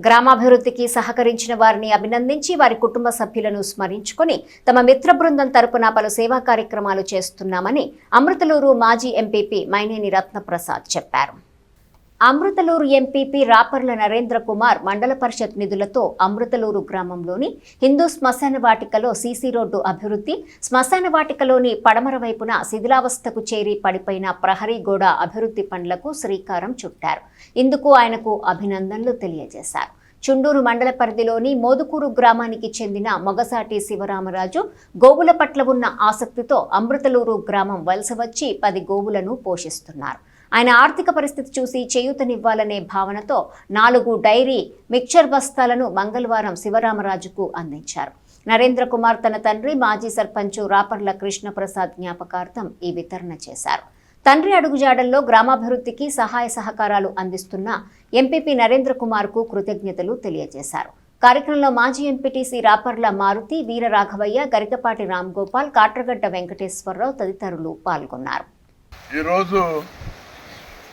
గ్రామాభివృద్ధికి సహకరించిన వారిని అభినందించి వారి కుటుంబ సభ్యులను స్మరించుకొని తమ మిత్ర బృందం తరపున పలు సేవా కార్యక్రమాలు చేస్తున్నామని అమృతలూరు మాజీ ఎంపీపీ మైనేని రత్నప్రసాద్ చెప్పారు. అమృతలూరు ఎంపీపీ రాపర్ల నరేంద్ర కుమార్ మండల పరిషత్ నిధులతో అమృతలూరు గ్రామంలోని హిందూ శ్మశాన వాటికలో సీసీ రోడ్డు అభివృద్ధి, శ్మశాన వాటికలోని పడమర వైపున శిథిలావస్థకు చేరి పడిపోయిన ప్రహరీ గోడ అభివృద్ధి పనులకు శ్రీకారం చుట్టారు. ఇందుకు ఆయనకు అభినందనలు తెలియజేశారు. చుండూరు మండల పరిధిలోని మోదుకూరు గ్రామానికి చెందిన మొగసాటి శివరామరాజు గోవుల పట్ల ఉన్న ఆసక్తితో అమృతలూరు గ్రామం వలస వచ్చి 10 గోవులను పోషిస్తున్నారు. ఆయన ఆర్థిక పరిస్థితి చూసి చేయూతనివ్వాలనే భావనతో 4 డైరీ మిక్చర్ బస్తాలను మంగళవారం శివరామరాజుకు అందించారు. నరేంద్ర కుమార్ తన తండ్రి మాజీ సర్పంచ్ రాపర్ల కృష్ణప్రసాద్ జ్ఞాపకార్థం ఈ వితరణ చేశారు. తండ్రి అడుగుజాడల్లో గ్రామాభివృద్ధికి సహాయ సహకారాలు అందిస్తున్న ఎంపీపీ నరేంద్ర కుమార్ కు కృతజ్ఞతలు తెలియజేశారు. కార్యక్రమంలో మాజీ ఎంపీటీసీ రాపర్ల మారుతి, వీర రాఘవయ్య, గరికపాటి రామ్గోపాల్, కాట్రగడ్డ వెంకటేశ్వరరావు తదితరులు పాల్గొన్నారు.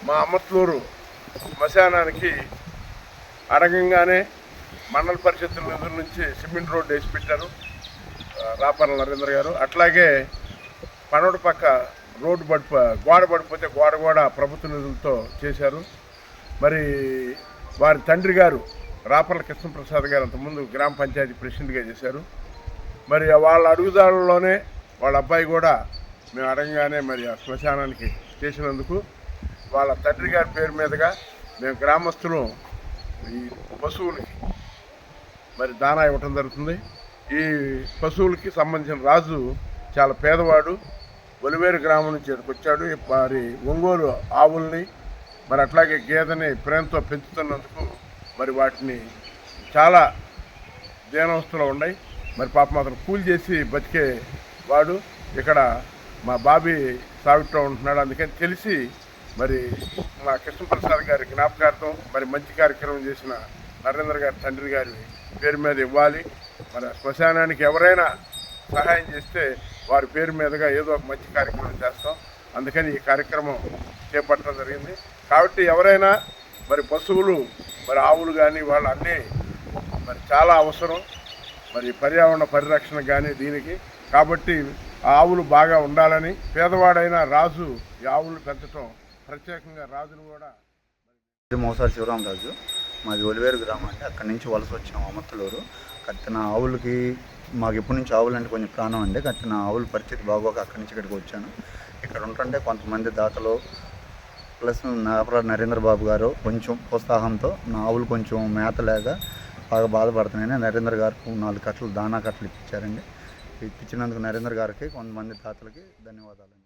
మా అమృతలూరు శ్మశానానికి అడగంగానే మండల పరిషత్ నిధుల నుంచి సిమెంట్ రోడ్డు వేసి పెట్టారు రాపర్ల నరేంద్ర గారు. అట్లాగే పనోడు పక్క రోడ్డు గోడ పడిపోతే గోడ కూడా ప్రభుత్వ నిధులతో చేశారు. మరి వారి తండ్రి గారు రాపర్ల కృష్ణప్రసాద్ గారు అంతకుముందు గ్రామ పంచాయతీ ప్రెసిడెంట్గా చేశారు. మరి వాళ్ళ అడుగుదారుల్లోనే వాళ్ళ అబ్బాయి కూడా మేము అడగంగానే మరి ఆ శ్మశానానికి చేసినందుకు వాళ్ళ తండ్రి గారి పేరు మీదుగా మేము గ్రామస్తులు ఈ పశువులకి మరి దానా ఇవ్వటం జరుగుతుంది. ఈ పశువులకి సంబంధించిన రాజు చాలా పేదవాడు, ఒలివేరు గ్రామం నుంచి ఇక్కడికి వచ్చాడు. మరి ఒంగోలు ఆవుల్ని మరి అట్లాగే గేదెని ప్రేమతో పెంచుతున్నందుకు మరి వాటిని చాలా దీనవస్థలో ఉన్నాయి. మరి పాపం అతను కూలి చేసి బతికే వాడు. ఇక్కడ మా బాబీ సాగుతూ ఉంటున్నాడు. అందుకని తెలిసి మరి మా కృష్ణప్రసాద్ గారి జ్ఞాపకార్థం మరి మంచి కార్యక్రమం చేసిన నరేంద్ర గారి తండ్రి గారి పేరు మీద ఇవ్వాలి. మరి శ్మశానానికి ఎవరైనా సహాయం చేస్తే వారి పేరు మీదుగా ఏదో ఒక మంచి కార్యక్రమం చేస్తాం. అందుకని ఈ కార్యక్రమం చేపట్టడం జరిగింది. కాబట్టి ఎవరైనా మరి పశువులు మరి ఆవులు కానీ వాళ్ళు అన్నీ మరి చాలా అవసరం మరి పర్యావరణ పరిరక్షణ కానీ దీనికి. కాబట్టి ఆవులు బాగా ఉండాలని పేదవాడైన రాజు ఈ ఆవులు పెంచడం, ప్రత్యేకంగా రాజులు కూడా. మోసారి శివరామరాజు, మాది ఒలివేరు గ్రామం అండి. అక్కడి నుంచి వలస వచ్చాము అమృతలూరు. కట్టిన ఆవులకి మాకు ఎప్పటి నుంచి ఆవులు అంటే కొంచెం ప్రాణం అండి. కట్టిన ఆవుల పరిస్థితి బాగోక అక్కడి నుంచి ఇక్కడికి వచ్చాను. ఇక్కడ ఉంటుంటే కొంతమంది దాతలు ప్లస్ నరేంద్ర బాబు గారు కొంచెం ప్రోత్సాహంతో నా ఆవులు కొంచెం మేత లేక బాగా బాధపడుతున్నాయని నరేంద్ర గారికి 4 కట్టలు దానా కట్టలు ఇప్పించారండి. ఇప్పించినందుకు నరేంద్ర గారికి కొంతమంది దాతలకి ధన్యవాదాలండి.